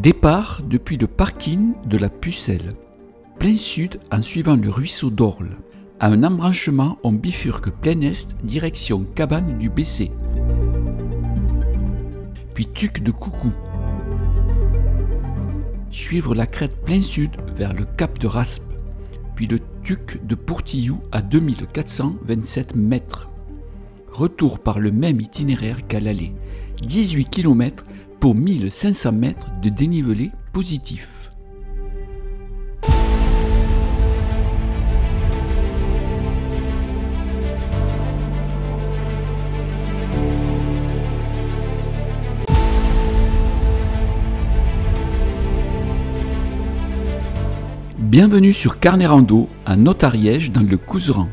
Départ depuis le parking de la Pucelle. Plein sud en suivant le ruisseau d'Orle. À un embranchement, on bifurque plein est, direction cabane du Bessé. Puis Tuc de Coucou. Suivre la crête plein sud vers le cap de Raspe. Puis le Tuc de Pourtillou à 2427 mètres. Retour par le même itinéraire qu'à l'aller. 18 km pour 1500 mètres de dénivelé positif. Bienvenue sur Carnet Rando à Not-Ariège dans le Couserans,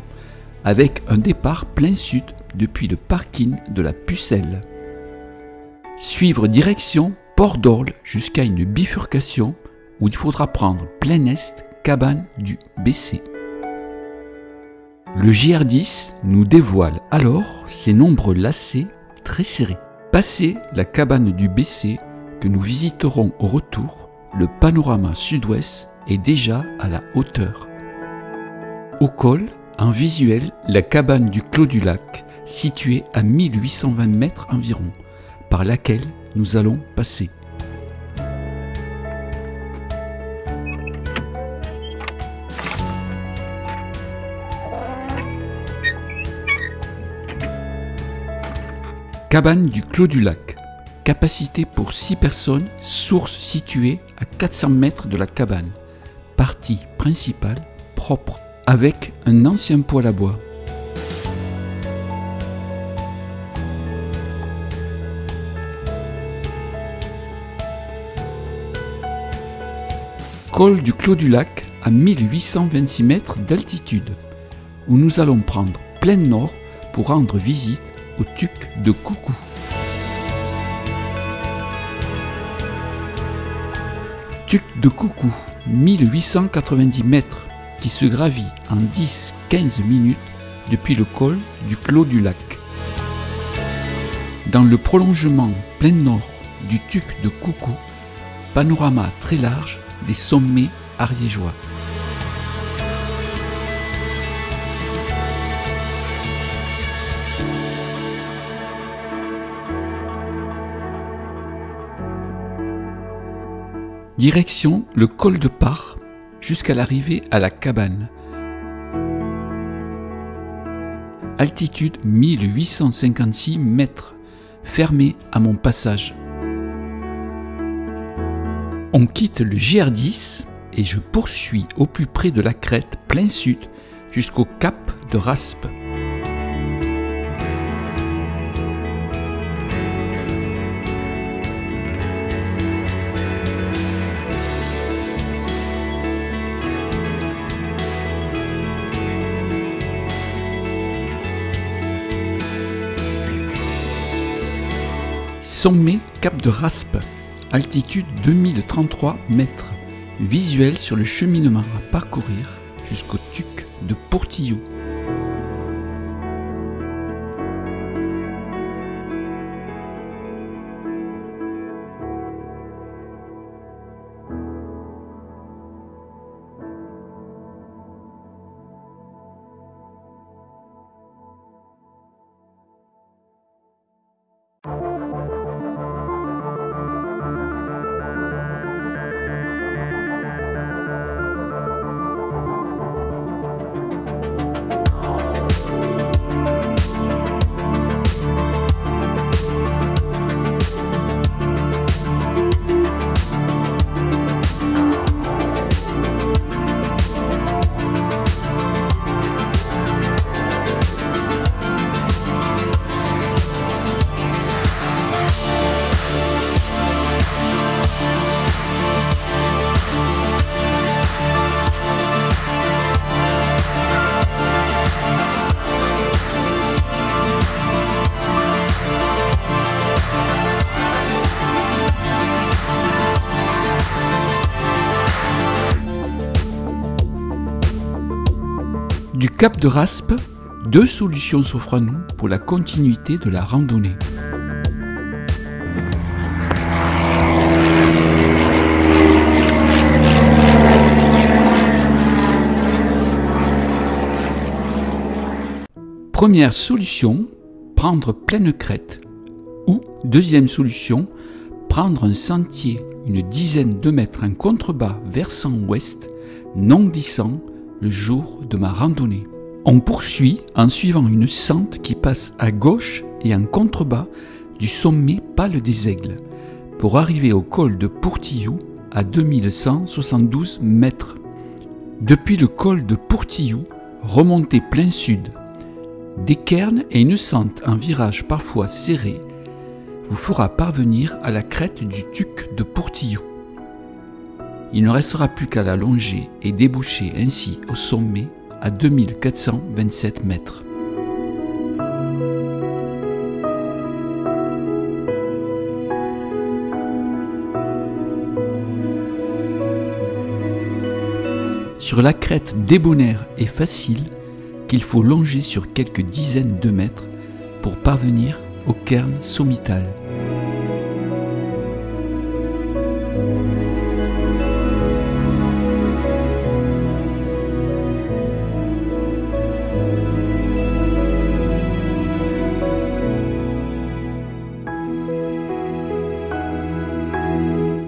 avec un départ plein sud depuis le parking de la Pucelle. Suivre direction Port d'Orle jusqu'à une bifurcation où il faudra prendre plein est, cabane du Bessé. Le JR10 nous dévoile alors ses nombreux lacets très serrés. Passé la cabane du Bessé que nous visiterons au retour, le panorama sud-ouest est déjà à la hauteur. Au col, en visuel, la cabane du Clos du Lac, située à 1820 mètres environ, par laquelle nous allons passer. Cabane du Clos du Lac. Capacité pour 6 personnes, source située à 400 mètres de la cabane. Partie principale propre, avec un ancien poêle à bois. Col du Clos du Lac à 1826 mètres d'altitude, où nous allons prendre plein nord pour rendre visite au Tuc de Coucou. Tuc de Coucou, 1890 mètres, qui se gravit en 10-15 minutes depuis le col du Clos du Lac. Dans le prolongement plein nord du Tuc de Coucou, panorama très large des sommets ariégeois. Direction le col de Parre jusqu'à l'arrivée à la cabane. Altitude 1856 mètres, fermé à mon passage. On quitte le JR10 et je poursuis au plus près de la crête plein sud jusqu'au cap de Raspe. Sommet cap de Raspe, altitude 2033 mètres, visuel sur le cheminement à parcourir jusqu'au Tuc de Pourtillou. Du cap de Raspe, 2 solutions s'offrent à nous pour la continuité de la randonnée. Première solution, prendre pleine crête. Ou deuxième solution, prendre un sentier une dizaine de mètres en contrebas versant ouest, non glissant, le jour de ma randonnée. On poursuit en suivant une sente qui passe à gauche et en contrebas du sommet Pal des Aigles pour arriver au col de Pourtillou à 2172 mètres. Depuis le col de Pourtillou, remontez plein sud. Des cairns et une sente en virage parfois serré vous fera parvenir à la crête du Tuc de Pourtillou. Il ne restera plus qu'à la longer et déboucher ainsi au sommet à 2427 mètres. Sur la crête débonnaire et facile qu'il faut longer sur quelques dizaines de mètres pour parvenir au cairn sommital.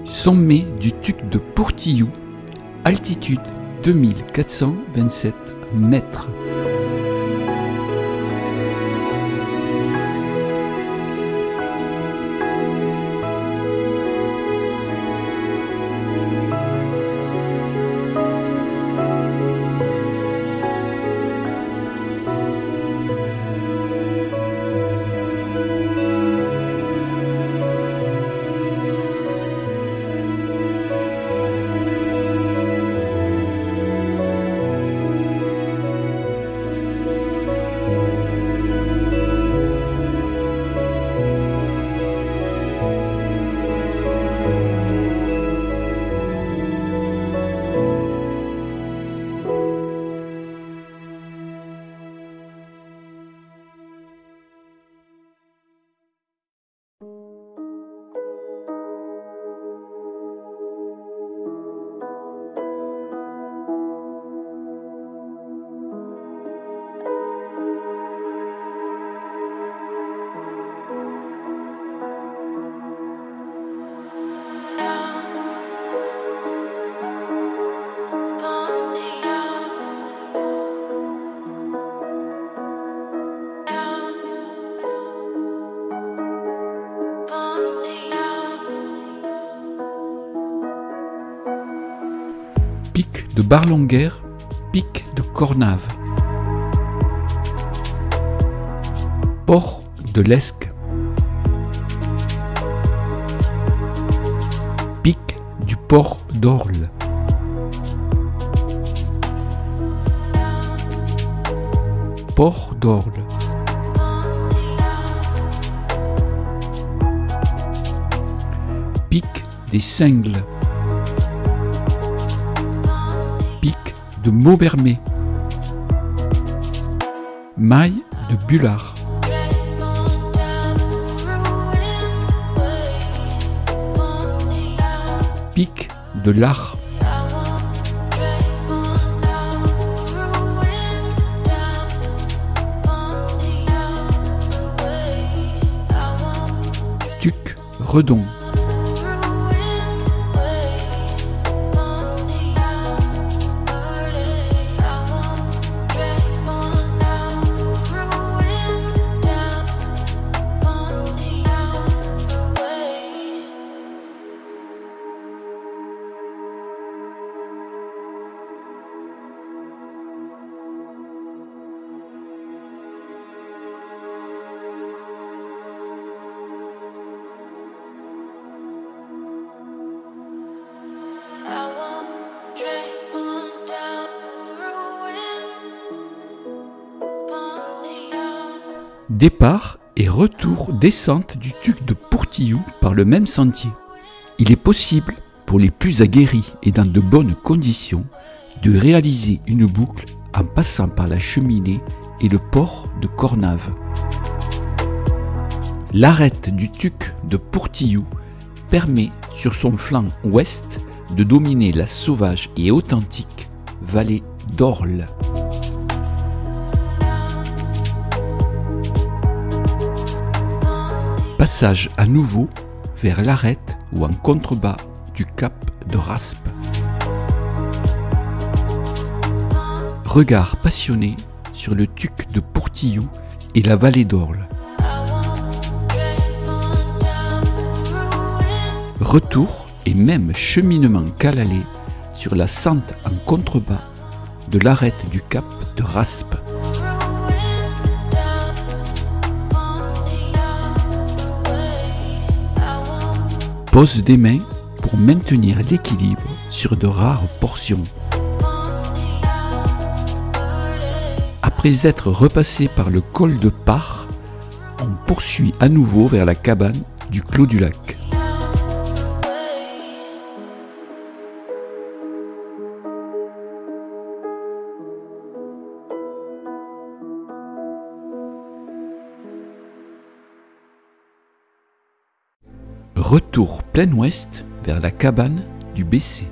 Sommet du Tuc de Pourtillou, altitude 2427 mètres. Pic de Barlonguer, pic de Cornave. Port de l'Esque. Pic du Port d'Orle. Port d'Orle. Pic des Cingles. Pic de Maubernais. Maille de Bullard. Pic de l'Arc. Tuc Redon. Départ et retour descente du Tuc de Pourtillou par le même sentier. Il est possible, pour les plus aguerris et dans de bonnes conditions, de réaliser une boucle en passant par la cheminée et le port de Cornave. L'arête du Tuc de Pourtillou permet, sur son flanc ouest, de dominer la sauvage et authentique vallée d'Orle. Passage à nouveau vers l'arête ou en contrebas du cap de Raspe. Regard passionné sur le tuc de Pourtillou et la vallée d'Orle. Retour et même cheminement calalé sur la sente en contrebas de l'arête du cap de Raspe. Pose des mains pour maintenir l'équilibre sur de rares portions. Après être repassé par le col de Parre, on poursuit à nouveau vers la cabane du Clos du Lac. Retour plein ouest vers la cabane du Bessé.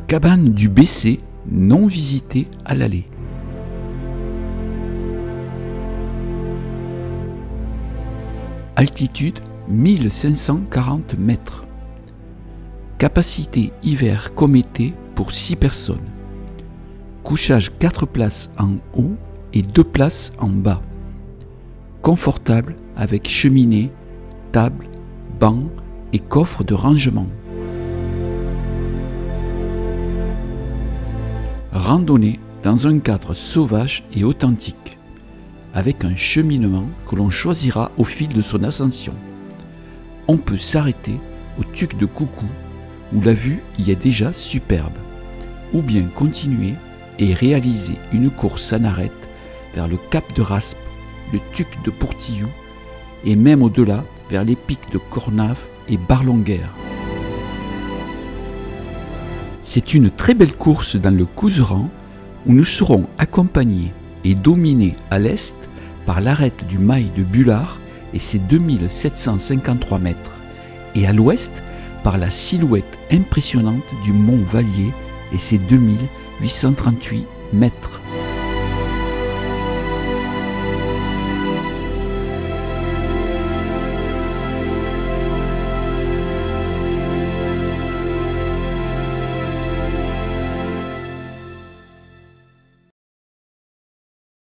Cabane du Bessé non visitée à l'aller. Altitude 1540 mètres. Capacité hiver comme été pour 6 personnes. Couchage 4 places en haut et 2 places en bas. Confortable avec cheminée, table, banc et coffre de rangement. Randonnée dans un cadre sauvage et authentique, avec un cheminement que l'on choisira au fil de son ascension. On peut s'arrêter au Tuc de Coucou, où la vue y est déjà superbe, ou bien continuer et réaliser une course en arête vers le cap de Raspe, le Tuc de Pourtillou, et même au-delà vers les pics de Cornave et Barlonguer. C'est une très belle course dans le Couserans où nous serons accompagnés et dominés à l'est par l'arête du Mail de Bullard et ses 2753 mètres, et à l'ouest par la silhouette impressionnante du Mont Vallier et ses 2838 mètres.